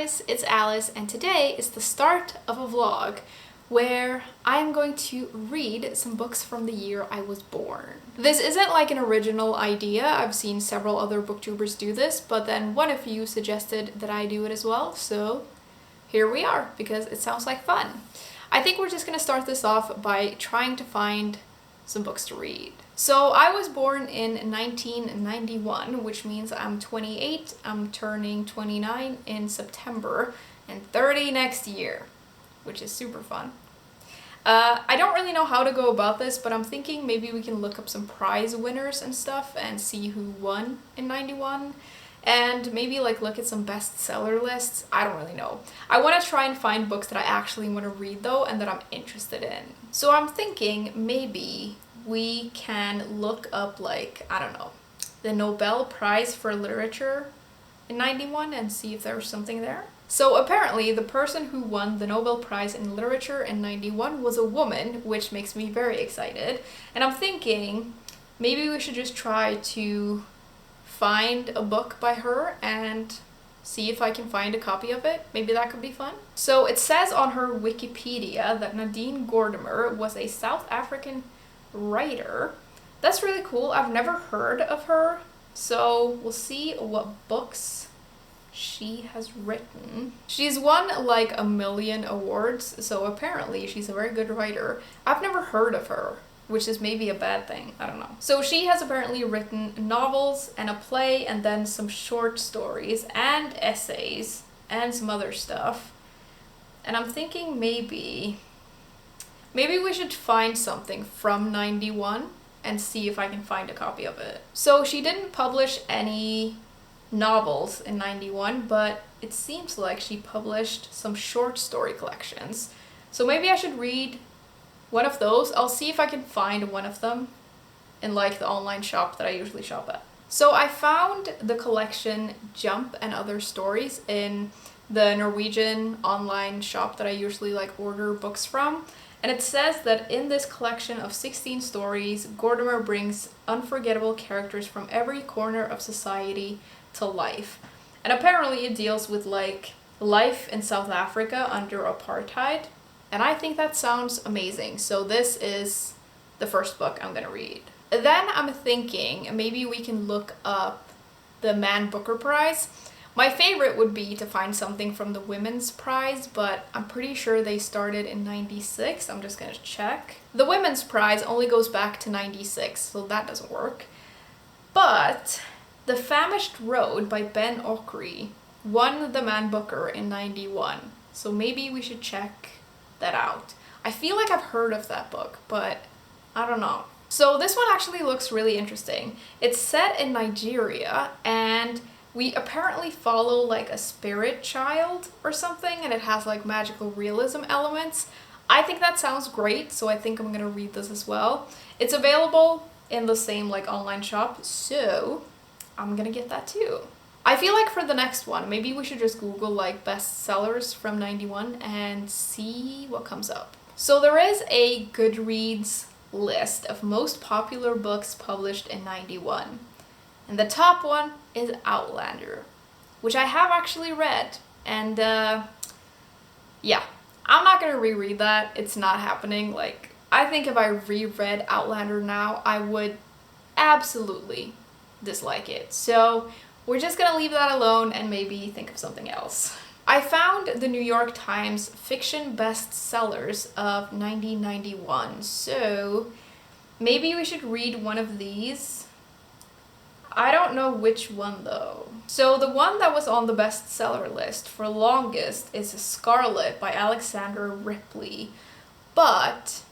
guys, it's Alice, and today is the start of a vlog where I am going to read some books from the year I was born. This isn't like an original idea. I've seen several other booktubers do this, but then one of you suggested that I do it as well, so here we are because it sounds like fun. I think we're just gonna start this off by trying to find some books to read. So I was born in 1991, which means I'm 28, I'm turning 29 in September, and 30 next year, which is super fun. I don't really know how to go about this, but I'm thinking maybe we can look up some prize winners and stuff and see who won in 91, and maybe like look at some bestseller lists. I don't really know. I want to try and find books that I actually want to read though, and that I'm interested in. So I'm thinking maybe we can look up, like, I don't know, the Nobel Prize for Literature in 91 and see if there was something there. So apparently the person who won the Nobel Prize in Literature in 91 was a woman, which makes me very excited. And I'm thinking maybe we should just try to find a book by her and see if I can find a copy of it. Maybe that could be fun. So it says on her Wikipedia that Nadine Gordimer was a South African writer. That's really cool. I've never heard of her, so we'll see what books she has written. She's won like a million awards, so apparently she's a very good writer. I've never heard of her, which is maybe a bad thing. I don't know. So she has apparently written novels and a play and then some short stories and essays and some other stuff. And I'm thinking maybe we should find something from 91 and see if I can find a copy of it. So she didn't publish any novels in 91, but it seems like she published some short story collections. So maybe I should read one of those. I'll see if I can find one of them in like the online shop that I usually shop at. So I found the collection Jump and Other Stories in the Norwegian online shop that I usually like order books from. And it says that in this collection of 16 stories, Gordimer brings unforgettable characters from every corner of society to life. And apparently it deals with like life in South Africa under apartheid. And I think that sounds amazing. So this is the first book I'm gonna read. Then I'm thinking maybe we can look up the Man Booker Prize. My favorite would be to find something from the Women's Prize, but I'm pretty sure they started in 96. I'm just gonna check. The Women's Prize only goes back to 96, so that doesn't work. But The Famished Road by Ben Okri won the Man Booker in 91, so maybe we should check that out. I feel like I've heard of that book, but I don't know. So this one actually looks really interesting. It's set in Nigeria, and we apparently follow like a spirit child or something, and it has like magical realism elements. I think that sounds great, so I think I'm gonna read this as well. It's available in the same like online shop, so I'm gonna get that too. I feel like for the next one, maybe we should just Google like bestsellers from 91 and see what comes up. So there is a Goodreads list of most popular books published in 91. And the top one is Outlander, which I have actually read. And yeah, I'm not gonna reread that. It's not happening. Like, I think if I reread Outlander now, I would absolutely dislike it. So we're just gonna leave that alone and maybe think of something else. I found the New York Times fiction bestsellers of 1991. So maybe we should read one of these. I don't know which one though. So the one that was on the bestseller list for longest is Scarlet by Alexander Ripley, but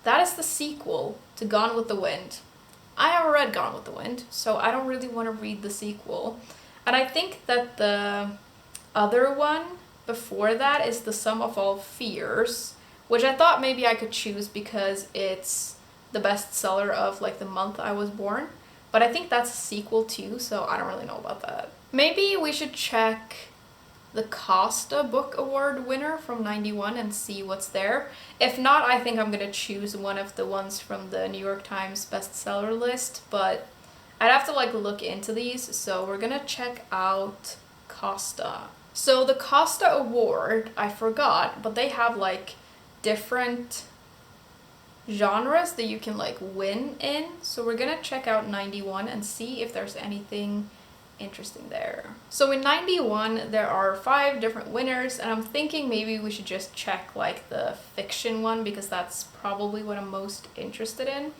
that is the sequel to Gone with the Wind. I haven't read Gone with the Wind, so I don't really want to read the sequel. And I think that the other one before that is The Sum of All Fears, which I thought maybe I could choose because it's the bestseller of like the month I was born. But I think that's a sequel too, so I don't really know about that. Maybe we should check the Costa Book Award winner from 91 and see what's there. If not, I think I'm gonna choose one of the ones from the New York Times bestseller list, but I'd have to like look into these, so we're gonna check out Costa. So the Costa Award, I forgot, but they have like different genres that you can like win in. So we're gonna check out 91 and see if there's anything interesting there. So in 91 there are 5 different winners, and I'm thinking maybe we should just check like the fiction one because that's probably what I'm most interested in.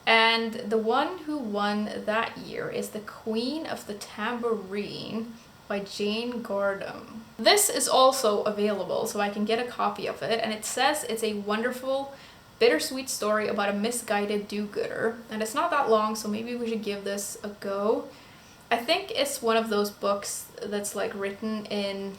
And the one who won that year is The Queen of the Tambourine by Nadine Gordimer. This is also available, so I can get a copy of it, and it says it's a wonderful, bittersweet story about a misguided do-gooder, and it's not that long, so maybe we should give this a go. I think it's one of those books that's like written in,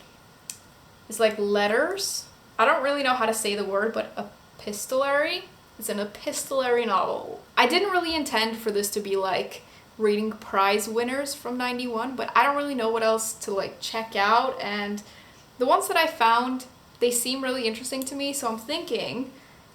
it's like letters. I don't really know how to say the word, but epistolary. It's an epistolary novel. I didn't really intend for this to be like reading prize winners from 91, but I don't really know what else to like check out, and the ones that I found, they seem really interesting to me, so I'm thinking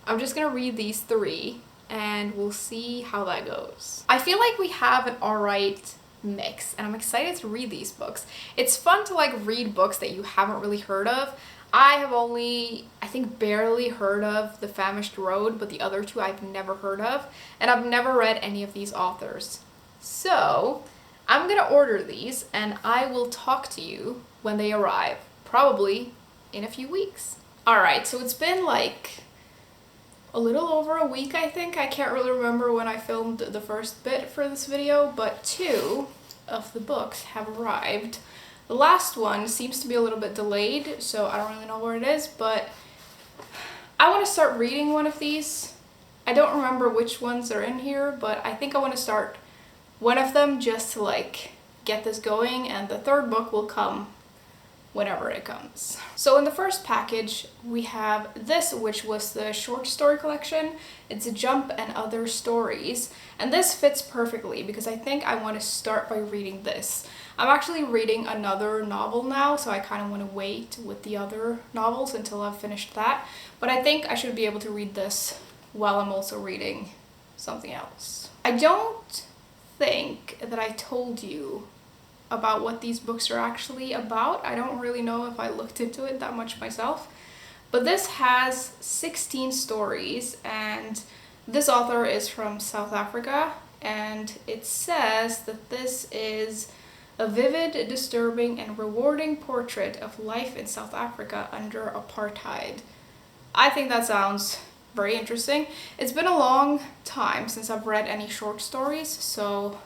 I'm just gonna read these 3 and we'll see how that goes. I feel like we have an alright mix, and I'm excited to read these books. It's fun to like read books that you haven't really heard of. I have only, I think, barely heard of The Famished Road, but the other 2 I've never heard of, and I've never read any of these authors. So I'm gonna order these and I will talk to you when they arrive, probably in a few weeks. Alright, so it's been like a little over a week, I think. I can't really remember when I filmed the first bit for this video, but 2 of the books have arrived. The last one seems to be a little bit delayed, so I don't really know where it is, but I want to start reading one of these. I don't remember which ones are in here, but I think I want to start one of them just to like get this going, and the 3rd book will come whenever it comes. So in the first package we have this, which was the short story collection. It's a Jump and Other Stories, and this fits perfectly because I think I want to start by reading this. I'm actually reading another novel now, so I kind of want to wait with the other novels until I've finished that, but I think I should be able to read this while I'm also reading something else. I don't think that I told you about what these books are actually about. I don't really know if I looked into it that much myself, but this has 16 stories, and this author is from South Africa, and it says that this is a vivid, disturbing, and rewarding portrait of life in South Africa under apartheid. I think that sounds very interesting. It's been a long time since I've read any short stories, so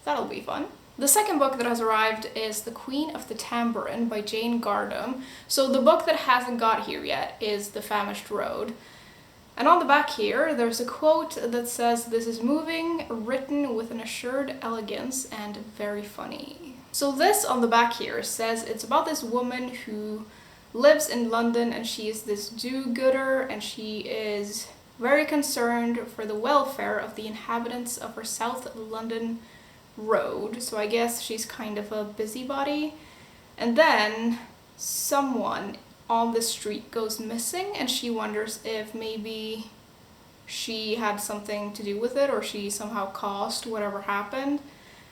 that'll be fun. The second book that has arrived is The Queen of the Tambourine by Nadine Gordimer. So the book that hasn't got here yet is The Famished Road. And on the back here, there's a quote that says, "This is moving, written with an assured elegance, and very funny." So this on the back here says it's about this woman who lives in London, and she is this do-gooder, and she is very concerned for the welfare of the inhabitants of her South London road. So I guess she's kind of a busybody. And then someone on the street goes missing, and she wonders if maybe she had something to do with it, or she somehow caused whatever happened.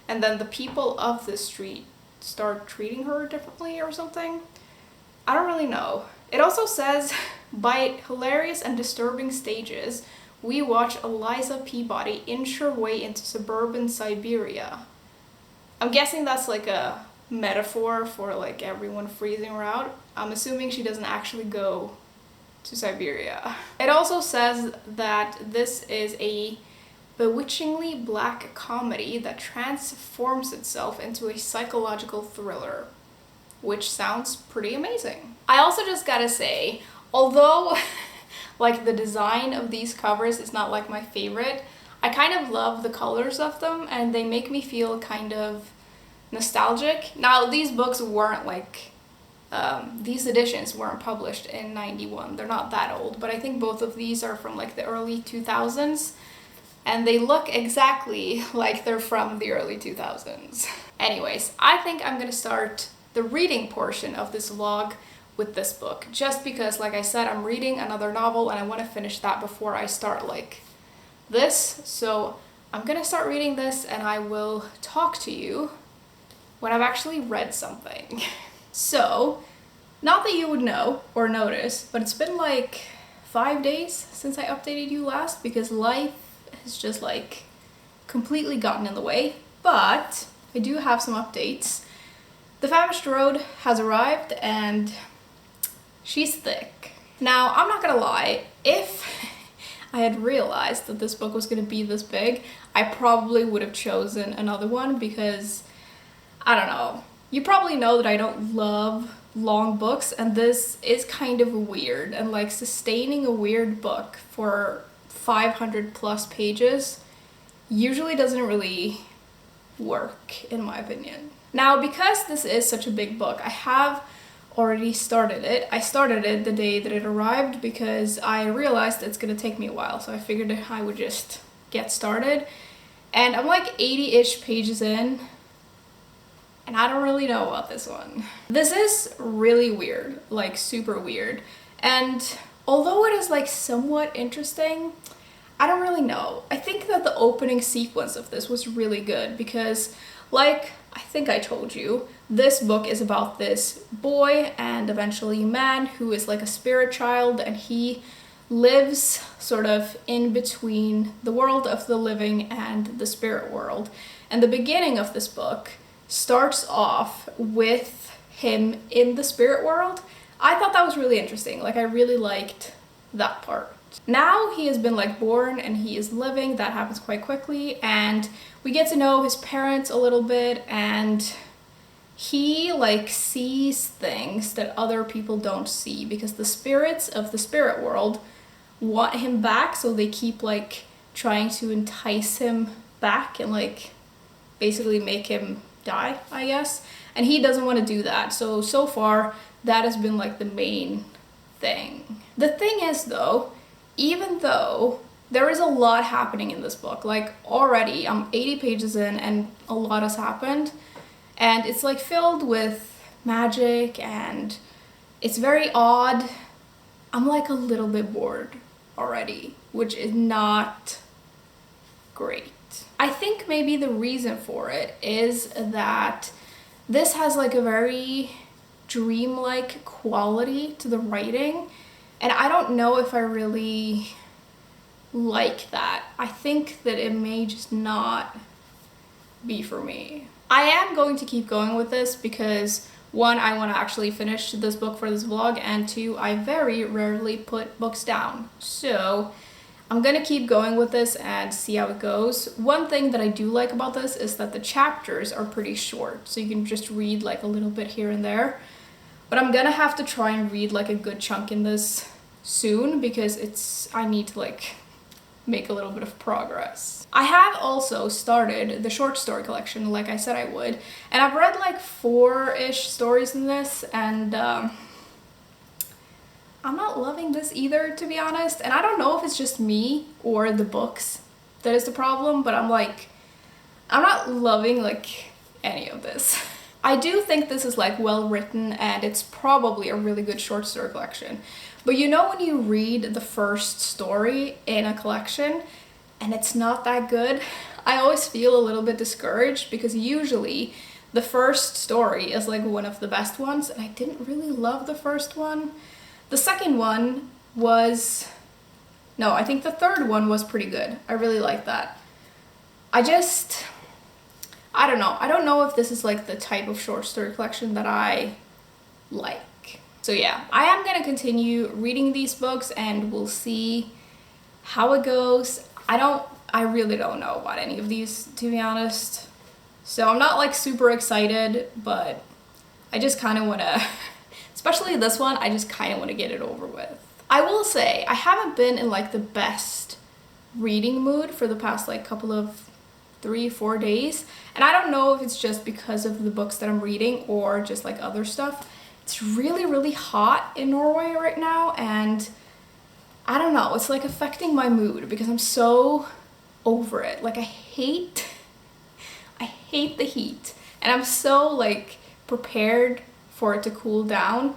And then the people of the street start treating her differently or something. I don't really know. It also says, by hilarious and disturbing stages, we watch Eliza Peabody inch her way into suburban Siberia. I'm guessing that's like a metaphor for like everyone freezing her out. I'm assuming she doesn't actually go to Siberia. It also says that this is a bewitchingly black comedy that transforms itself into a psychological thriller, which sounds pretty amazing. I also just gotta say, although like the design of these covers is not like my favorite, I kind of love the colors of them, and they make me feel kind of nostalgic. Now these books weren't like, these editions weren't published in 91, they're not that old, but I think both of these are from like the early 2000s, and they look exactly like they're from the early 2000s. Anyways, I think I'm gonna start the reading portion of this vlog with this book, just because, like I said, I'm reading another novel and I want to finish that before I start like this. So I'm gonna start reading this, and I will talk to you when I've actually read something. So, not that you would know or notice, but it's been like 5 days since I updated you last because life has just like completely gotten in the way. But I do have some updates. The Famished Road has arrived and she's thick. Now, I'm not gonna lie, if I had realized that this book was gonna be this big, I probably would have chosen another one because, I don't know, you probably know that I don't love long books, and this is kind of weird, and like sustaining a weird book for 500 plus pages usually doesn't really work, in my opinion. Now, because this is such a big book, I have already started it. I started it the day that it arrived because I realized it's gonna take me a while, so I figured I would just get started. And I'm like 80-ish pages in, and I don't really know about this one. This is really weird, like super weird. And although it is like somewhat interesting, I don't really know. I think that the opening sequence of this was really good because, like I think I told you, this book is about this boy and eventually man who is like a spirit child, and he lives sort of in between the world of the living and the spirit world. And the beginning of this book starts off with him in the spirit world. I thought that was really interesting. Like, I really liked that part. Now he has been like born and he is living. That happens quite quickly, and we get to know his parents a little bit, and he like sees things that other people don't see because the spirits of the spirit world want him back, so they keep like trying to entice him back and like basically make him die, I guess. And he doesn't want to do that. So far, that has been like the main thing. The thing is though, even though there is a lot happening in this book, like already I'm 80 pages in and a lot has happened, and it's like filled with magic and it's very odd, I'm like a little bit bored already, which is not great. I think maybe the reason for it is that this has like a very dreamlike quality to the writing, and I don't know if I really like that. I think that it may just not be for me. I am going to keep going with this because one, I want to actually finish this book for this vlog, and two, I very rarely put books down. So I'm gonna keep going with this and see how it goes. One thing that I do like about this is that the chapters are pretty short, so you can just read like a little bit here and there. But I'm gonna have to try and read like a good chunk in this soon because I need to like make a little bit of progress. I have also started the short story collection like I said I would, and I've read like 4-ish stories in this, and I'm not loving this either, to be honest. And I don't know if it's just me or the books that is the problem, but I'm not loving like any of this. I do think this is like well written and it's probably a really good short story collection. But you know when you read the first story in a collection and it's not that good, I always feel a little bit discouraged because usually the first story is like one of the best ones, and I didn't really love the first one. The second one was, no, I think the third one was pretty good. I really liked that. I don't know. I don't know if this is like the type of short story collection that I like. So yeah, I am gonna continue reading these books and we'll see how it goes. I really don't know about any of these, to be honest. So I'm not like super excited, but I just kind of want to, especially this one, I just kind of want to get it over with. I will say, I haven't been in like the best reading mood for the past like couple of 3-4 days. And I don't know if it's just because of the books that I'm reading or just like other stuff. It's really, really hot in Norway right now, and I don't know, it's like affecting my mood because I'm so over it. Like I hate the heat, and I'm so like prepared for it to cool down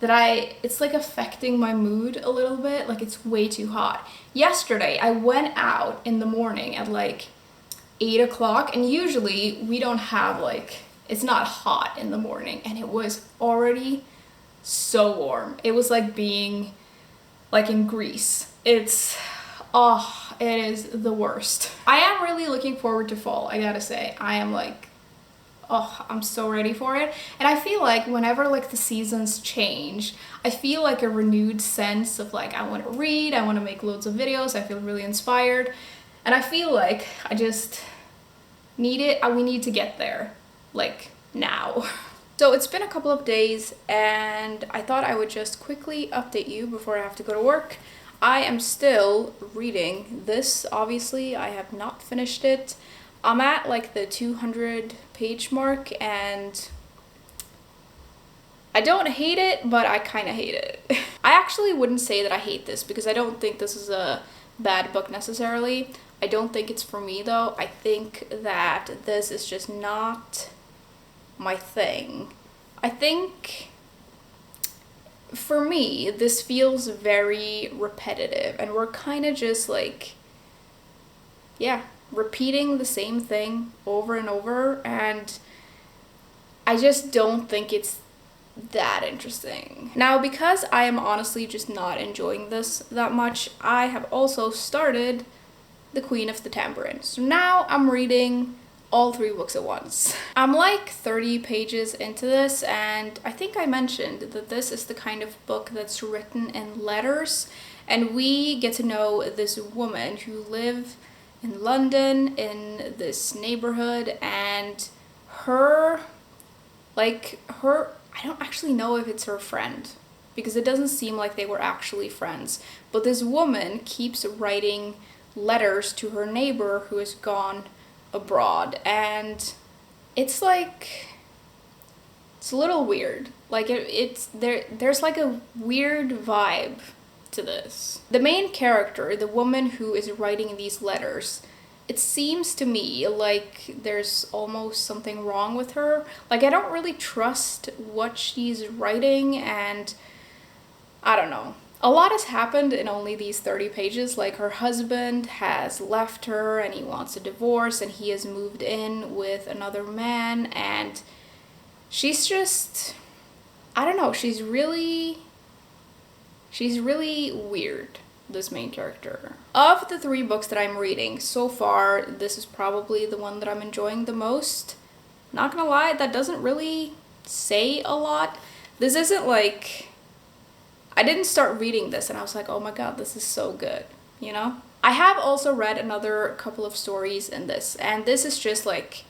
that it's like affecting my mood a little bit. Like it's way too hot. Yesterday I went out in the morning at like 8 o'clock, and usually we don't have like it's not hot in the morning, and it was already so warm. It was like being like in Greece. It's, oh, it is the worst. I am really looking forward to fall, I gotta say. I am like, oh, I'm so ready for it. And I feel like whenever like the seasons change, I feel like a renewed sense of like, I want to read, I want to make loads of videos, I feel really inspired. And I feel like I just need it, we need to get there, like now. So it's been a couple of days and I thought I would just quickly update you before I have to go to work. I am still reading this, obviously. I have not finished it. I'm at like the 200 page mark and I don't hate it, but I kind of hate it. I actually wouldn't say that I hate this because I don't think this is a bad book necessarily. I don't think it's for me though. I think that this is just not my thing. I think for me, this feels very repetitive and we're kind of just like, yeah, repeating the same thing over and over, and I just don't think it's that interesting. Now, because I am honestly just not enjoying this that much, I have also started The Queen of the Tambourine. So now I'm reading all 3 books at once. I'm like 30 pages into this, and I think I mentioned that this is the kind of book that's written in letters, and we get to know this woman who lives in London in this neighborhood, and I don't actually know if it's her friend because it doesn't seem like they were actually friends, but this woman keeps writing letters to her neighbor who has gone abroad, and it's like, it's a little weird. Like there's like a weird vibe to this. The main character, the woman who is writing these letters, it seems to me like there's almost something wrong with her. Like I don't really trust what she's writing, and I don't know. A lot has happened in only these 30 pages. Like her husband has left her and he wants a divorce and he has moved in with another man, and she's just, I don't know, she's really weird, this main character. Of the 3 books that I'm reading so far, this is probably the one that I'm enjoying the most. Not gonna lie, that doesn't really say a lot. This isn't like, I didn't start reading this and I was like, oh my god, this is so good, you know? I have also read another couple of stories in this, and this is just like,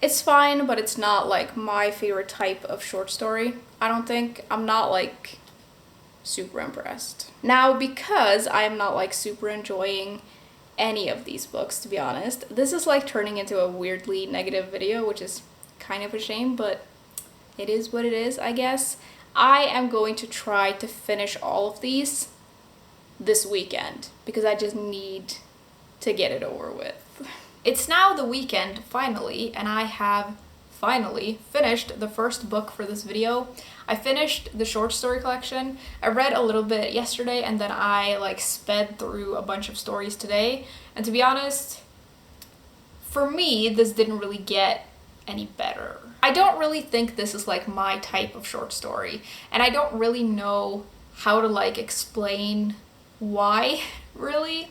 it's fine, but it's not like my favorite type of short story, I don't think. I'm not like super impressed. Now, because I am not like super enjoying any of these books, to be honest, this is like turning into a weirdly negative video, which is kind of a shame, but it is what it is, I guess. I am going to try to finish all of these this weekend because I just need to get it over with. It's now the weekend, finally, and I have finally finished the first book for this video. I finished the short story collection. I read a little bit yesterday and then I like sped through a bunch of stories today. And to be honest, for me, this didn't really get any better. I don't really think this is like my type of short story, and I don't really know how to like explain why, really.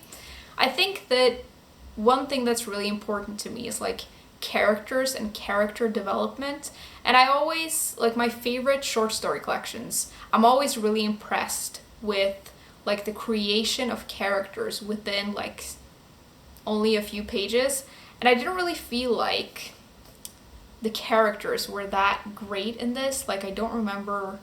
I think that one thing that's really important to me is like characters and character development, and I always, like my favorite short story collections, I'm always really impressed with like the creation of characters within like only a few pages, and I didn't really feel like the characters were that great in this. Like I don't remember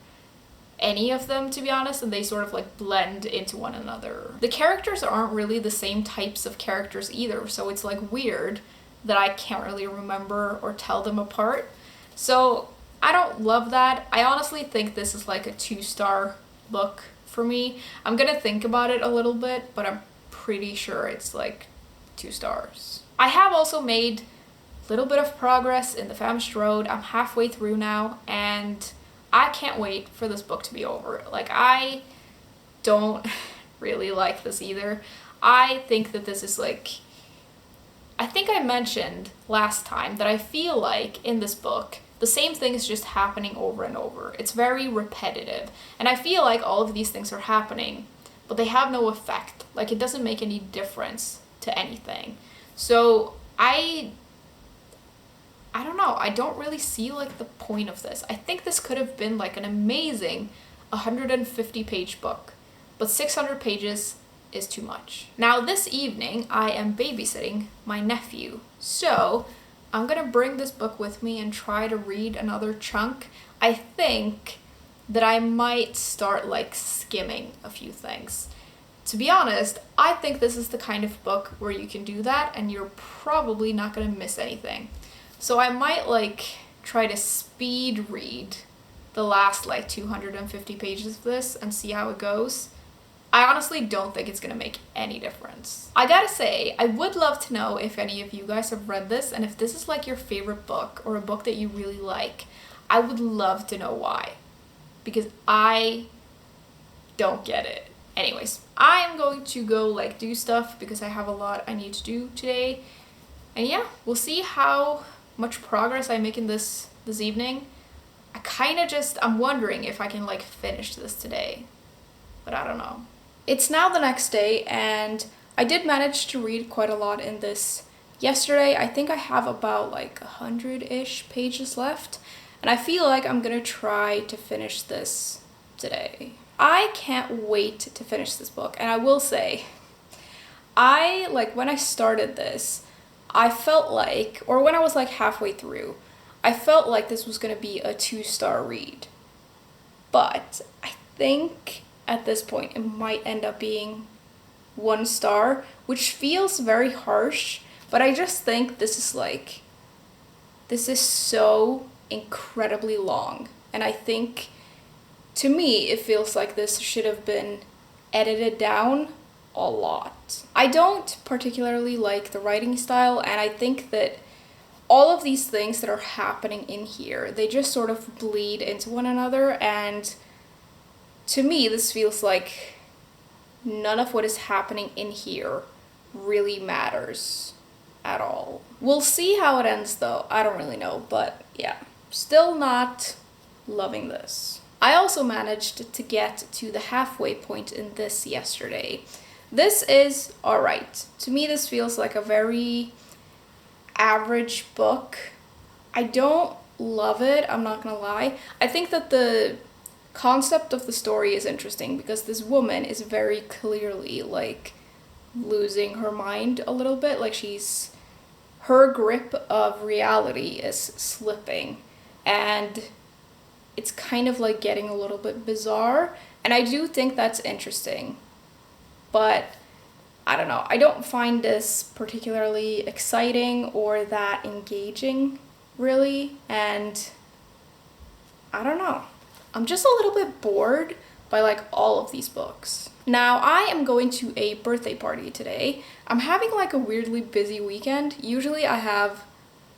any of them, to be honest, and they sort of like blend into one another. The characters aren't really the same types of characters either, so it's like weird that I can't really remember or tell them apart. So I don't love that. I honestly think this is like a 2-star book for me. I'm gonna think about it a little bit, but I'm pretty sure it's like 2 stars. I have also made little bit of progress in the Famished Road. I'm halfway through now and I can't wait for this book to be over. Like I don't really like this either. I think that this is like, I think I mentioned last time that I feel like in this book, the same thing is just happening over and over. It's very repetitive. And I feel like all of these things are happening, but they have no effect. Like, it doesn't make any difference to anything. So I don't know. I don't really see like the point of this. I think this could have been like an amazing 150-page book, but 600 pages is too much. Now this evening I am babysitting my nephew, so I'm gonna bring this book with me and try to read another chunk. I think that I might start like skimming a few things. To be honest, I think this is the kind of book where you can do that and you're probably not gonna miss anything. So I might like try to speed read the last like 250 pages of this and see how it goes. I honestly don't think it's gonna make any difference. I gotta say, I would love to know if any of you guys have read this and if this is like your favorite book or a book that you really like. I would love to know why, because I don't get it. Anyways, I'm going to go like do stuff because I have a lot I need to do today. And yeah, we'll see how much progress I make in this evening. I'm wondering if I can like finish this today, but I don't know. It's now the next day and I did manage to read quite a lot in this yesterday. I think I have about like 100-ish pages left and I feel like I'm gonna try to finish this today. I can't wait to finish this book, and I will say, when I started this, I felt like, or when I was like halfway through, I felt like this was gonna be a 2-star read. But I think at this point it might end up being 1 star, which feels very harsh, but I just think this is so incredibly long. And I think, to me, it feels like this should have been edited down a lot. I don't particularly like the writing style, and I think that all of these things that are happening in here, they just sort of bleed into one another, and to me, this feels like none of what is happening in here really matters at all. We'll see how it ends though. I don't really know, but yeah, still not loving this. I also managed to get to the halfway point in this yesterday. This is alright. To me, this feels like a very average book. I don't love it, I'm not gonna lie. I think that the concept of the story is interesting because this woman is very clearly like losing her mind a little bit. Like her grip of reality is slipping, and it's kind of like getting a little bit bizarre, and I do think that's interesting, but I don't know. I don't find this particularly exciting or that engaging, really, and I don't know. I'm just a little bit bored by like all of these books. Now, I am going to a birthday party today. I'm having like a weirdly busy weekend. Usually I have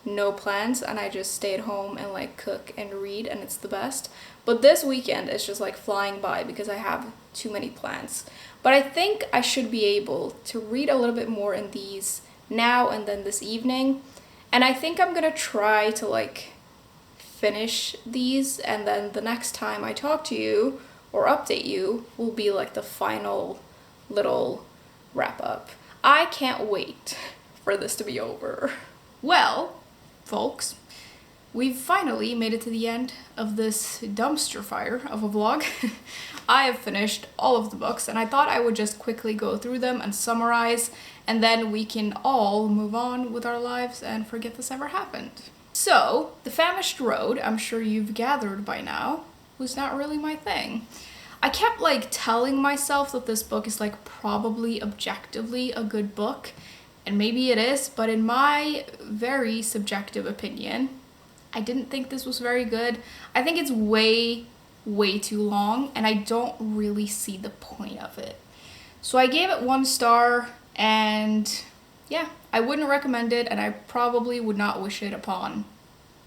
no plans and I just stay at home and like cook and read, and it's the best. But this weekend is just like flying by because I have too many plans. But I think I should be able to read a little bit more in these now and then this evening. And I think I'm gonna try to like finish these, and then the next time I talk to you or update you will be like the final little wrap up. I can't wait for this to be over. Well, folks, we've finally made it to the end of this dumpster fire of a vlog. I have finished all of the books, and I thought I would just quickly go through them and summarize, and then we can all move on with our lives and forget this ever happened. So, The Famished Road, I'm sure you've gathered by now, was not really my thing. I kept like telling myself that this book is like probably objectively a good book, and maybe it is, but in my very subjective opinion, I didn't think this was very good. I think it's way too long, and I don't really see the point of it. So I gave it 1 star, and yeah, I wouldn't recommend it, and I probably would not wish it upon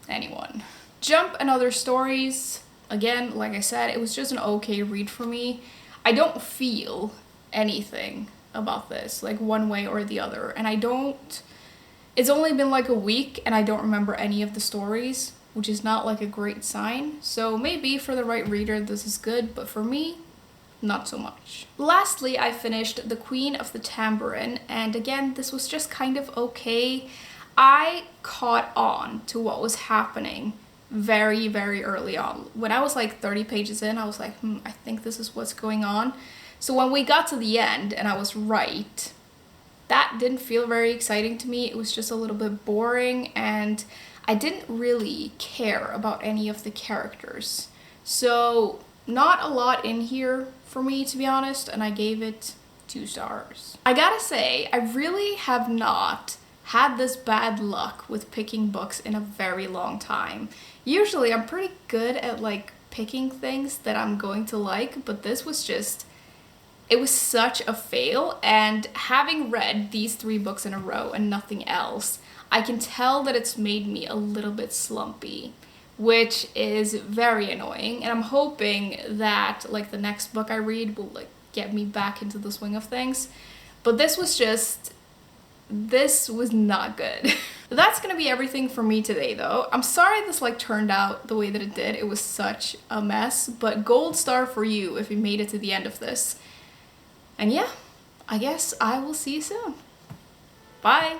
anyone. Jump and Other Stories, again, like I said, it was just an okay read for me. I don't feel anything about this, like one way or the other, and I don't It's only been like a week and I don't remember any of the stories, which is not like a great sign. So maybe for the right reader this is good, but for me, not so much. Lastly, I finished The Queen of the Tambourine, and again, this was just kind of okay. I caught on to what was happening very, very early on. When I was like 30 pages in, I was like, I think this is what's going on. So when we got to the end and I was right, that didn't feel very exciting to me. It was just a little bit boring and I didn't really care about any of the characters. So not a lot in here for me, to be honest, and I gave it 2 stars. I gotta say, I really have not had this bad luck with picking books in a very long time. Usually I'm pretty good at like picking things that I'm going to like, but this was just, it was such a fail. And having read these 3 books in a row and nothing else, I can tell that it's made me a little bit slumpy, which is very annoying. And I'm hoping that like the next book I read will like get me back into the swing of things. But this was not good. That's gonna be everything for me today though. I'm sorry this like turned out the way that it did. It was such a mess, but gold star for you if you made it to the end of this. And yeah, I guess I will see you soon. Bye.